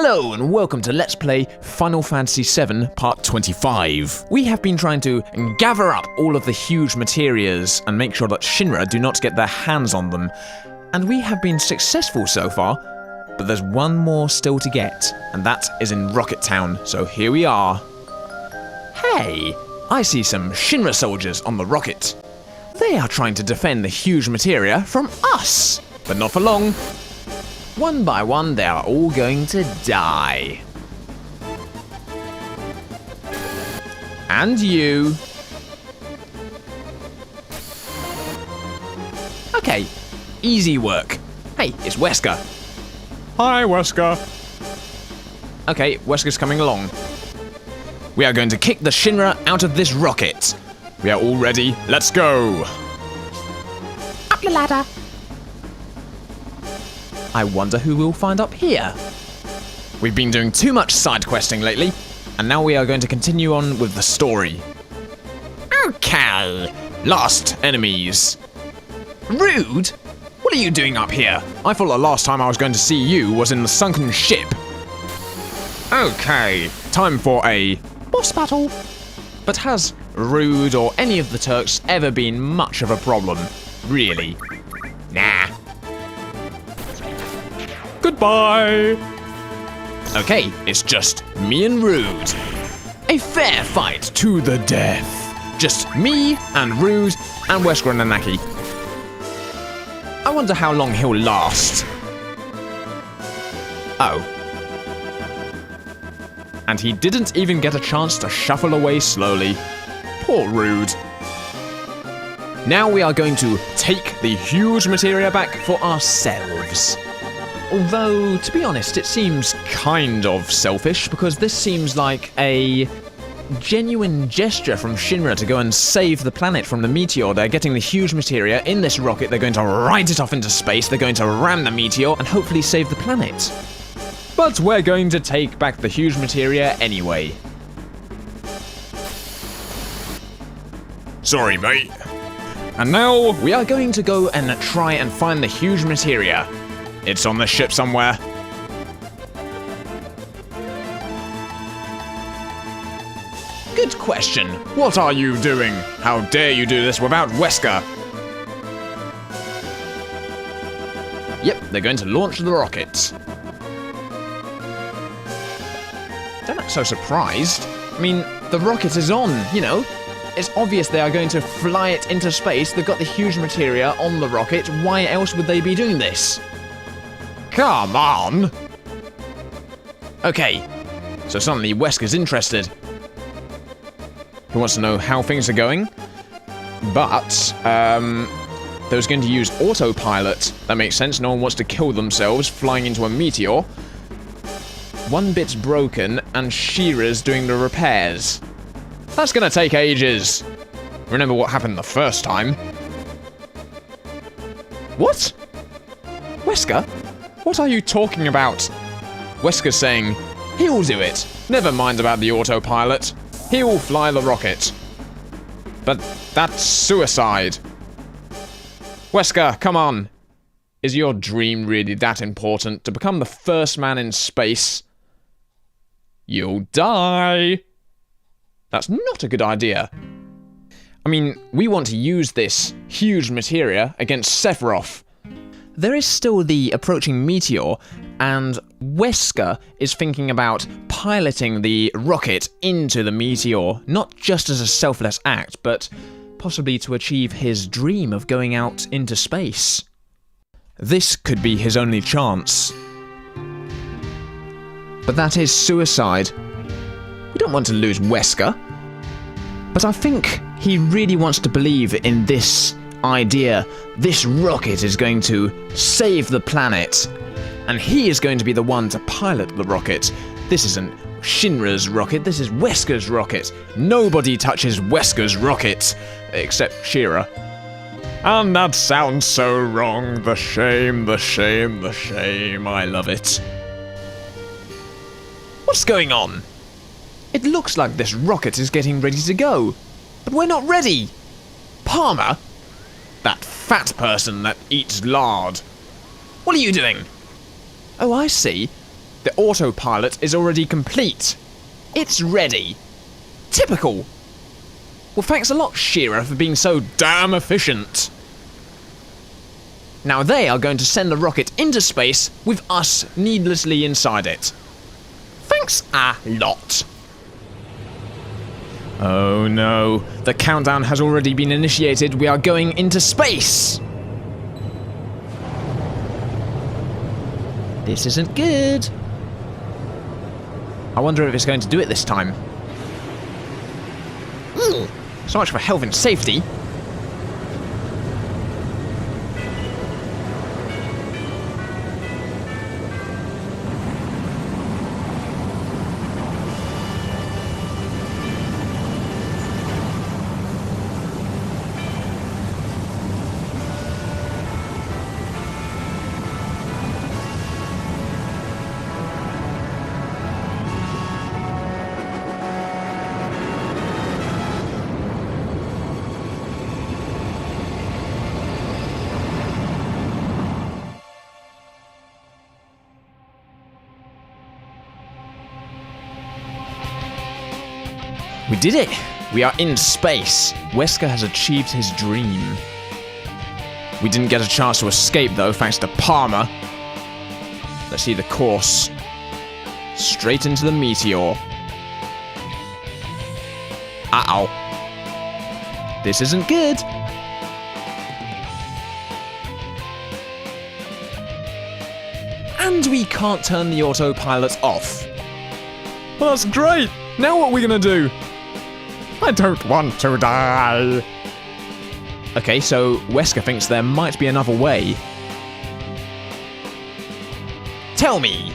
Hello and welcome to Let's Play Final Fantasy VII Part 25. We have been trying to gather up all of the huge materias and make sure that Shinra do not get their hands on them. And we have been successful so far, but there's one more still to get, and that is in Rocket Town, so here we are. Hey, I see some Shinra soldiers on the rocket. They are trying to defend the huge materia from us, but not for long. One by one, they are all going to die. And you. Okay, easy work. Hey, it's Wesker. Hi, Wesker. Okay, Wesker's coming along. We are going to kick the Shinra out of this rocket. We are all ready. Let's go. Up the ladder. I wonder who we'll find up here. We've been doing too much side questing lately, and now we are going to continue on with the story. Okay, lost enemies. Rude? What are you doing up here? I thought the last time I was going to see you was in the sunken ship. Okay, time for a boss battle. But has Rude or any of the Turks ever been much of a problem? Really? Nah. Goodbye. Okay, it's just me and Rude. A fair fight to the death. Just me and Rude and Wesker and Anaki. I wonder how long he'll last. Oh. And he didn't even get a chance to shuffle away slowly. Poor Rude. Now we are going to take the huge materia back for ourselves. Although, to be honest, it seems kind of selfish, because this seems like a genuine gesture from Shinra to go and save the planet from the meteor. They're getting the huge materia in this rocket, they're going to ride it off into space, they're going to ram the meteor, and hopefully save the planet. But we're going to take back the huge materia anyway. Sorry, mate. And now, we are going to go and try and find the huge materia. It's on the ship somewhere. Good question. What are you doing? How dare you do this without Wesker? Yep, they're going to launch the rocket. Don't act so surprised. I mean, the rocket is on, you know. It's obvious they are going to fly it into space. They've got the huge materia on the rocket. Why else would they be doing this? Come on! Okay, so suddenly Wesker's interested. He wants to know how things are going. But, they was going to use autopilot. That makes sense, no one wants to kill themselves flying into a meteor. One bit's broken, and Shira's doing the repairs. That's gonna take ages. Remember what happened the first time. What? Wesker? What are you talking about? Wesker's saying, he'll do it. Never mind about the autopilot. He'll fly the rocket. But that's suicide. Wesker, come on. Is your dream really that important? To become the first man in space? You'll die. That's not a good idea. I mean, we want to use this huge materia against Sephiroth. There is still the approaching meteor, and Wesker is thinking about piloting the rocket into the meteor, not just as a selfless act, but possibly to achieve his dream of going out into space. This could be his only chance. But that is suicide. We don't want to lose Wesker. But I think he really wants to believe in this idea. This rocket is going to save the planet, and he is going to be the one to pilot the rocket. This isn't Shinra's rocket, this is Wesker's rocket. Nobody touches Wesker's rocket, except Shira. And that sounds so wrong. The shame, the shame, the shame. I love it. What's going on? It looks like this rocket is getting ready to go, but we're not ready. Palmer? That fat person that eats lard. What are you doing? Oh, I see. The autopilot is already complete. It's ready. Typical. Well, thanks a lot, Shearer, for being so damn efficient. Now they are going to send the rocket into space with us needlessly inside it. Thanks a lot. Oh no, the countdown has already been initiated. We are going into space. This isn't good. I wonder if it's going to do it this time. So much for health and safety. We did it! We are in space. Wesker has achieved his dream. We didn't get a chance to escape though, thanks to Palmer. Let's see the course. Straight into the meteor. Uh-oh. This isn't good. And we can't turn the autopilot off. Well, that's great. Now what are we gonna do? I don't want to die. Okay, so Wesker thinks there might be another way. Tell me!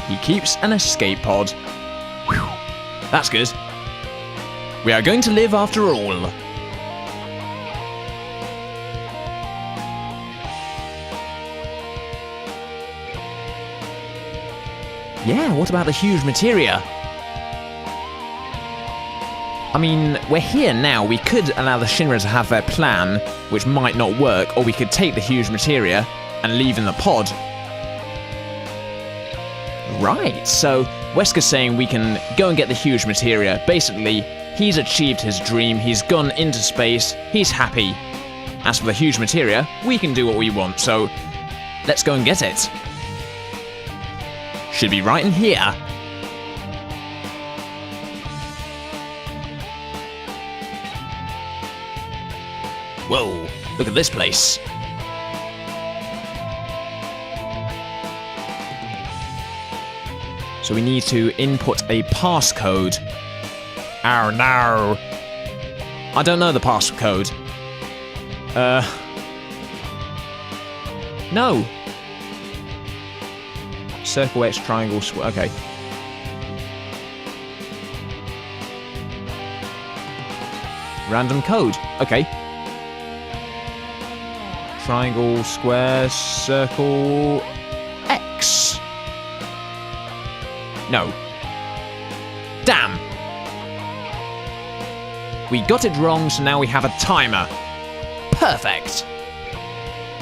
He keeps an escape pod. Whew. That's good. We are going to live after all. Yeah, what about the huge materia? I mean, we're here now. We could allow the Shinra to have their plan, which might not work, or we could take the huge materia and leave in the pod. Right, so Wesker's saying we can go and get the huge materia. Basically, he's achieved his dream, he's gone into space, he's happy. As for the huge materia, we can do what we want, so let's go and get it. Should be right in here. Whoa, look at this place. So we need to input a passcode. Oh no. I don't know the passcode. No. Circle X, triangle, square. Okay. Random code. Okay. Triangle, square, circle, X. No. Damn. We got it wrong, so now we have a timer. Perfect.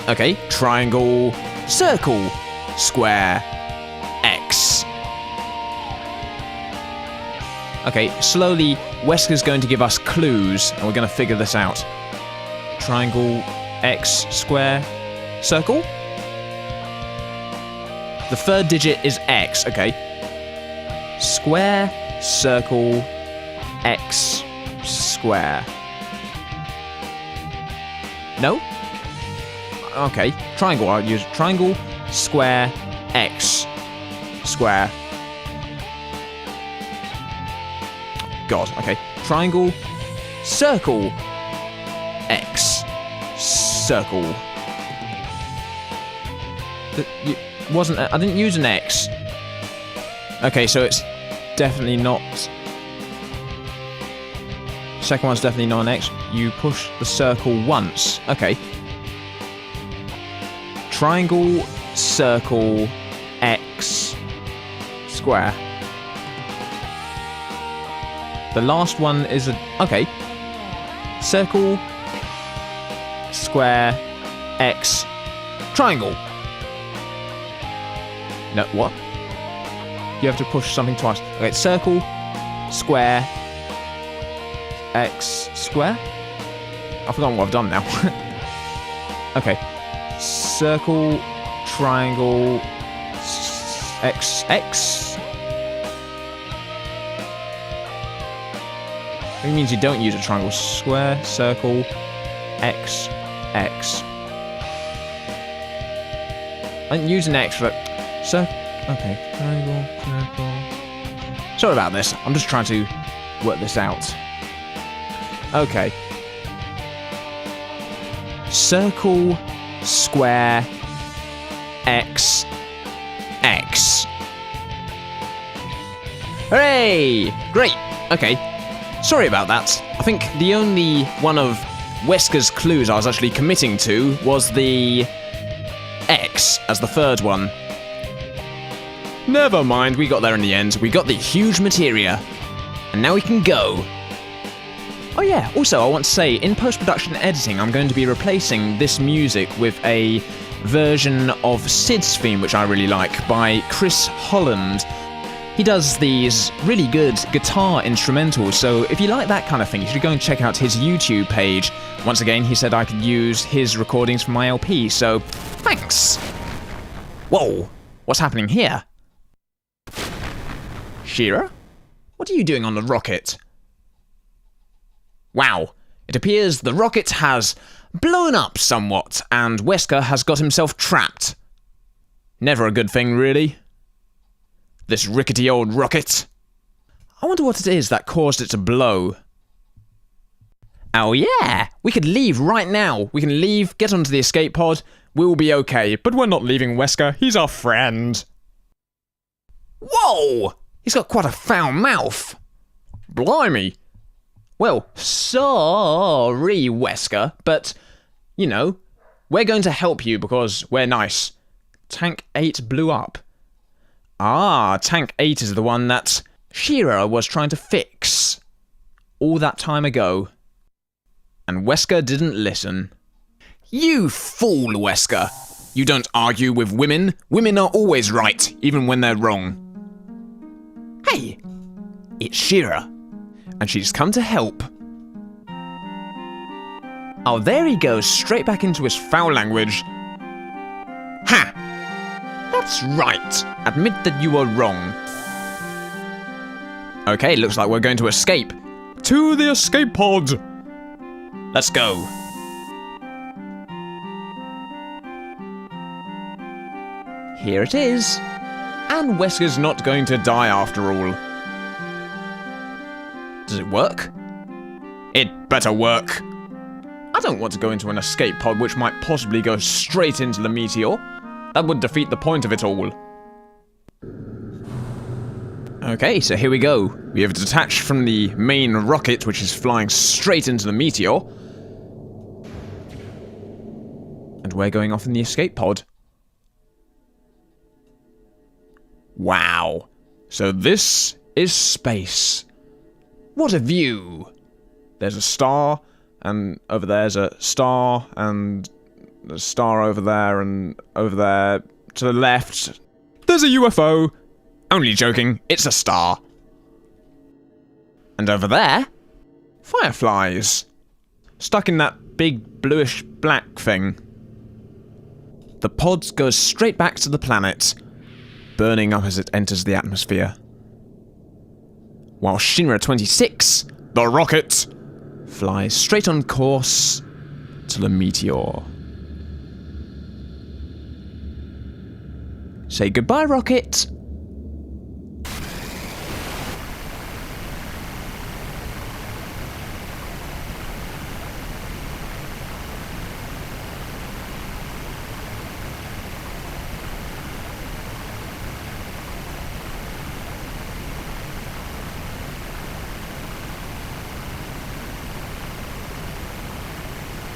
Okay. Triangle, circle, square, X. Okay, slowly, Wesker's going to give us clues, and we're going to figure this out. Triangle, X, square, circle? The third digit is X, okay. Square, circle, X, square. No? Okay, triangle, I'll use triangle, square, X, square. God, okay. Triangle, circle, X, circle. I didn't use an X. Okay, so it's definitely not. Second one's definitely not an X. You push the circle once. Okay. Triangle, circle, X, square. The last one is a... Okay. Circle, square, X, triangle. No, what? You have to push something twice. Okay, circle, square, X, square? I've forgotten what I've done now. Okay. Circle, triangle, X, X. It means you don't use a triangle. Square, circle, X, X. I didn't use an X for okay, triangle, circle. Sorry about this. I'm just trying to work this out. Okay. Circle, square, X, X. Hooray! Great. Okay. Sorry about that. I think the only one of Wesker's clues I was actually committing to was the X as the third one. Never mind, we got there in the end. We got the huge materia. And now we can go. Oh yeah, also I want to say, in post-production editing, I'm going to be replacing this music with a version of Sid's theme, which I really like, by Chris Holland. He does these really good guitar instrumentals, so if you like that kind of thing, you should go and check out his YouTube page. Once again, he said I could use his recordings for my LP, so thanks! Whoa, what's happening here? She-Ra? What are you doing on the rocket? Wow, it appears the rocket has blown up somewhat, and Wesker has got himself trapped. Never a good thing, really. This rickety old rocket. I wonder what it is that caused it to blow. Oh yeah, we could leave right now. We can leave, get onto the escape pod, we'll be okay. But we're not leaving Wesker, he's our friend. Whoa! He's got quite a foul mouth. Blimey. Well, sorry, Wesker, but, you know, we're going to help you because we're nice. Tank 8 blew up. Ah, Tank 8 is the one that She-Ra was trying to fix all that time ago. And Wesker didn't listen. You fool, Wesker. You don't argue with women. Women are always right, even when they're wrong. Hey, it's She-Ra. And she's come to help. Oh, there he goes, straight back into his foul language. Ha! That's right. Admit that you were wrong. Okay, looks like we're going to escape. To the escape pod. Let's go. Here it is. And Wesker's not going to die after all. Does it work? It better work. I don't want to go into an escape pod which might possibly go straight into the meteor. That would defeat the point of it all. Okay, so here we go. We have detached from the main rocket, which is flying straight into the meteor. And we're going off in the escape pod. Wow. So this is space. What a view! There's a star, and over there's a star, and there's a star over there, and over there to the left. There's a UFO. Only joking, it's a star. And over there, fireflies. Stuck in that big bluish black thing. The pod goes straight back to the planet, burning up as it enters the atmosphere. While Shinra 26, the rocket, flies straight on course to the meteor. Say goodbye, rocket.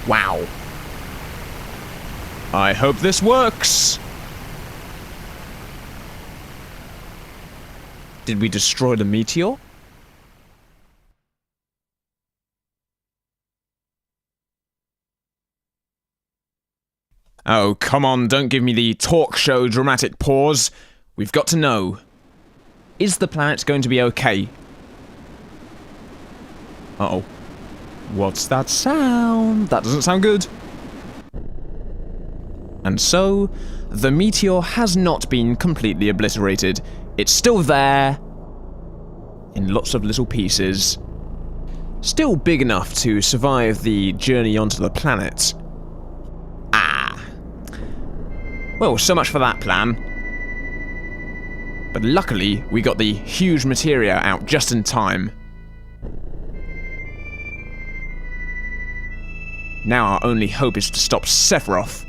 Wow. I hope this works. Did we destroy the meteor? Oh, come on, don't give me the talk show dramatic pause. We've got to know. Is the planet going to be okay? Uh-oh. What's that sound? That doesn't sound good. And so, the meteor has not been completely obliterated. It's still there, in lots of little pieces. Still big enough to survive the journey onto the planet. Ah. Well, so much for that plan. But luckily, we got the huge materia out just in time. Now our only hope is to stop Sephiroth.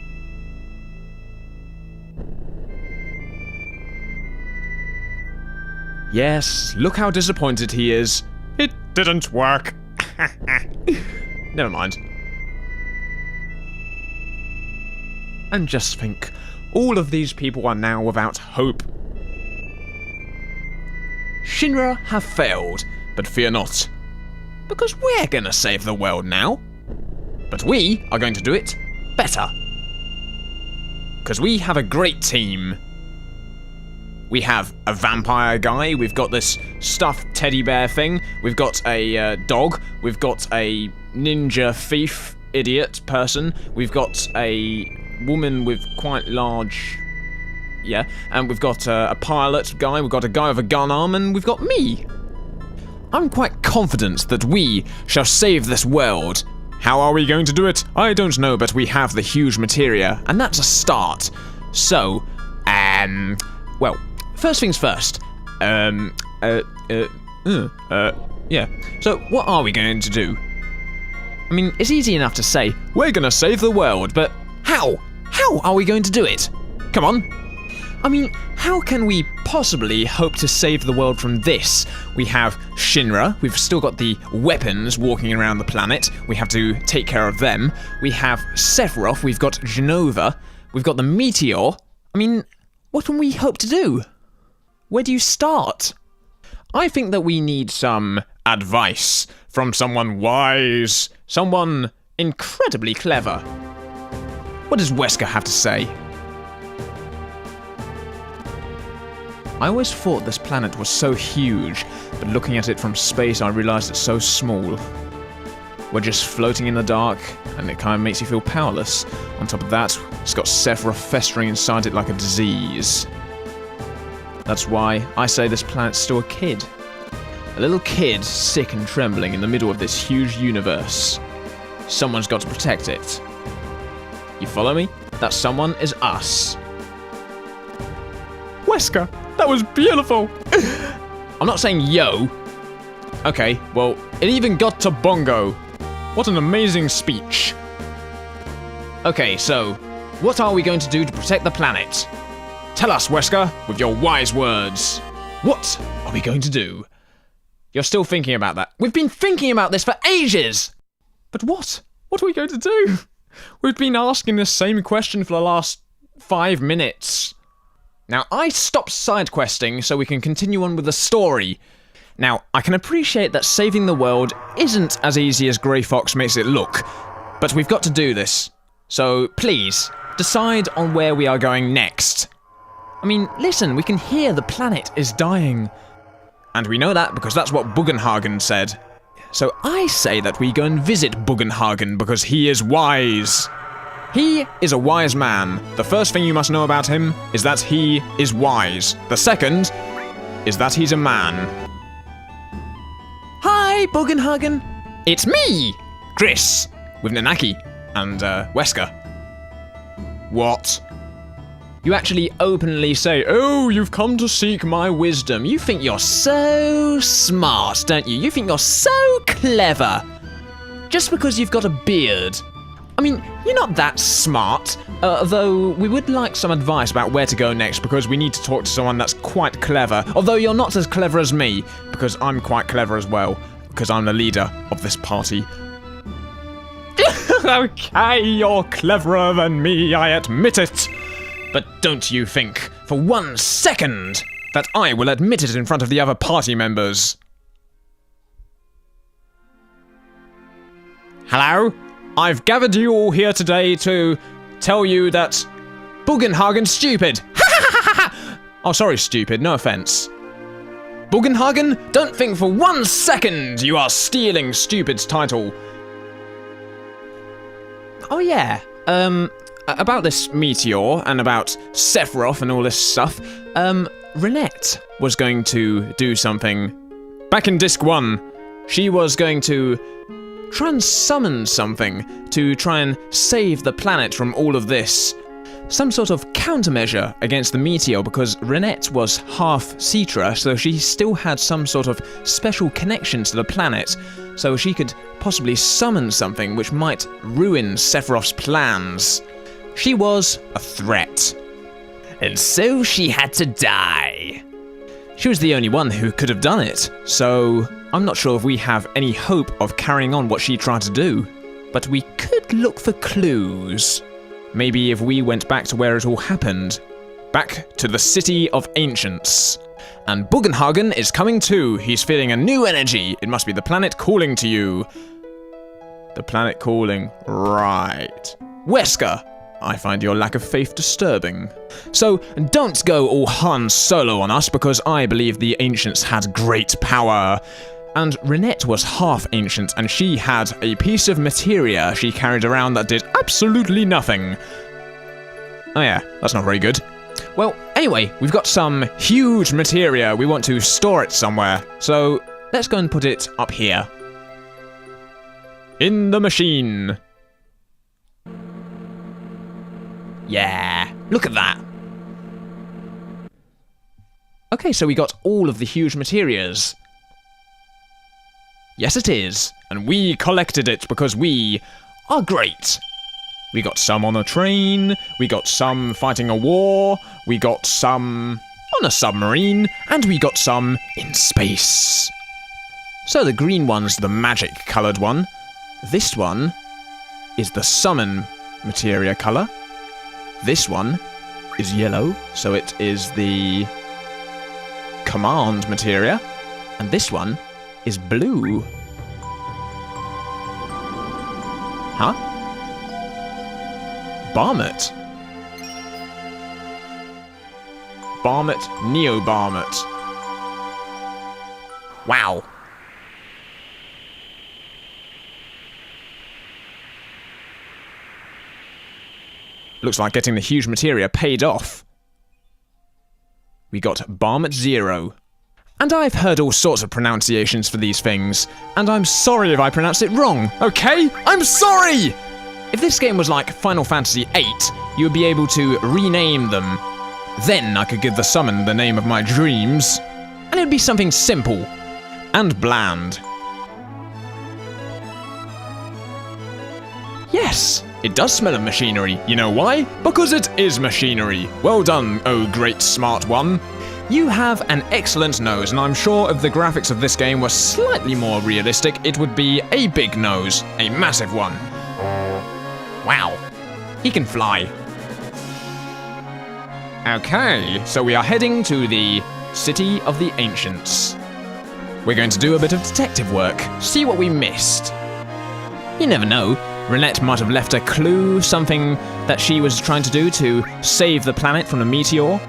Yes, look how disappointed he is. It didn't work. Never mind. And just think, all of these people are now without hope. Shinra have failed, but fear not. Because we're gonna save the world now. But we are going to do it better. Because we have a great team. We have a vampire guy, we've got this stuffed teddy bear thing, we've got a dog, we've got a ninja thief idiot person, we've got a woman with quite large... yeah, and we've got a pilot guy, we've got a guy with a gun arm, and we've got me. I'm quite confident that we shall save this world. How are we going to do it? I don't know, but we have the huge materia, and that's a start. So, well, first things first. Yeah. So, what are we going to do? I mean, it's easy enough to say, we're gonna save the world, but how? How are we going to do it? Come on. I mean, how can we possibly hope to save the world from this? We have Shinra, we've still got the weapons walking around the planet, we have to take care of them. We have Sephiroth, we've got Genova, we've got the meteor. I mean, what can we hope to do? Where do you start? I think that we need some advice from someone wise, someone incredibly clever. What does Wesker have to say? I always thought this planet was so huge, but looking at it from space I realized it's so small. We're just floating in the dark, and it kind of makes you feel powerless. On top of that, it's got Sephiroth festering inside it like a disease. That's why I say this planet's still a kid. A little kid, sick and trembling in the middle of this huge universe. Someone's got to protect it. You follow me? That someone is us. Wesker, that was beautiful. I'm not saying yo. Okay, well, it even got to Bongo. What an amazing speech. Okay, so, what are we going to do to protect the planet? Tell us, Wesker, with your wise words. What are we going to do? You're still thinking about that. We've been thinking about this for ages! But what? What are we going to do? We've been asking the same question for the last 5 minutes. Now, I stopped side questing so we can continue on with the story. Now, I can appreciate that saving the world isn't as easy as Grey Fox makes it look, but we've got to do this. So, please, decide on where we are going next. I mean, listen, we can hear the planet is dying. And we know that because that's what Bugenhagen said. So I say that we go and visit Bugenhagen because he is wise. He is a wise man. The first thing you must know about him is that he is wise. The second is that he's a man. Hi, Bugenhagen. It's me, Chris, with Nanaki and Wesker. What? You actually openly say, oh, you've come to seek my wisdom. You think you're so smart, don't you? You think you're so clever. Just because you've got a beard. I mean, you're not that smart, though we would like some advice about where to go next because we need to talk to someone that's quite clever. Although you're not as clever as me, because I'm quite clever as well, because I'm the leader of this party. Okay, you're cleverer than me, I admit it. But don't you think, for 1 second, that I will admit it in front of the other party members. Hello? I've gathered you all here today to tell you that Bugenhagen's stupid. Oh, sorry, stupid, no offense. Bugenhagen, don't think for 1 second you are stealing Stupid's title. Oh yeah, about this meteor and about Sephiroth and all this stuff, Renette was going to do something. Back in Disc 1, she was going to try and summon something to try and save the planet from all of this. Some sort of countermeasure against the meteor, because Renette was half Citra, so she still had some sort of special connection to the planet, so she could possibly summon something which might ruin Sephiroth's plans. She was a threat. And so she had to die. She was the only one who could have done it, so I'm not sure if we have any hope of carrying on what she tried to do. But we could look for clues. Maybe if we went back to where it all happened. Back to the City of Ancients. And Bugenhagen is coming too. He's feeling a new energy. It must be the planet calling to you. The planet calling. Right. Wesker, I find your lack of faith disturbing. So don't go all Han Solo on us, because I believe the Ancients had great power. And Renette was half ancient, and she had a piece of materia she carried around that did absolutely nothing. Oh yeah, that's not very good. Well, anyway, we've got some huge materia. We want to store it somewhere. So let's go and put it up here. In the machine. Yeah, look at that. Okay, so we got all of the huge materias. Yes, it is. And we collected it because we are great. We got some on a train, we got some fighting a war, we got some on a submarine, and we got some in space. So the green one's the magic coloured one. This one is the summon materia colour. This one is yellow, so it is the command materia. And this one is blue. Huh? Barmet. Barmet, Neo-Barmet. Wow. Looks like getting the huge materia paid off. We got Barmet 0. And I've heard all sorts of pronunciations for these things, and I'm sorry if I pronounced it wrong, okay? I'm sorry! If this game was like Final Fantasy VIII, you would be able to rename them. Then I could give the summon the name of my dreams, and it would be something simple and bland. Yes, it does smell of machinery. You know why? Because it is machinery. Well done, oh great smart one. You have an excellent nose, and I'm sure if the graphics of this game were slightly more realistic, it would be a big nose, a massive one. Wow, he can fly. Okay, so we are heading to the City of the Ancients. We're going to do a bit of detective work, see what we missed. You never know, Renette might have left a clue, something that she was trying to do to save the planet from a meteor.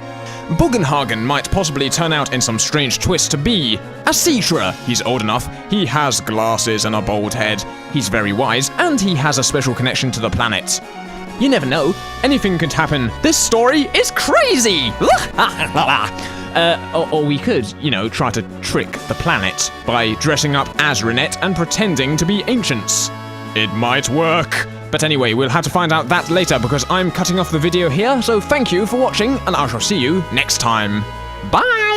Bugenhagen might possibly turn out in some strange twist to be a Citra. He's old enough, he has glasses and a bald head, he's very wise, and he has a special connection to the planet. You never know, anything could happen. This story is crazy! Or we could, you know, try to trick the planet by dressing up as Renette and pretending to be ancients. It might work. But anyway, we'll have to find out that later because I'm cutting off the video here, so thank you for watching, and I shall see you next time. Bye!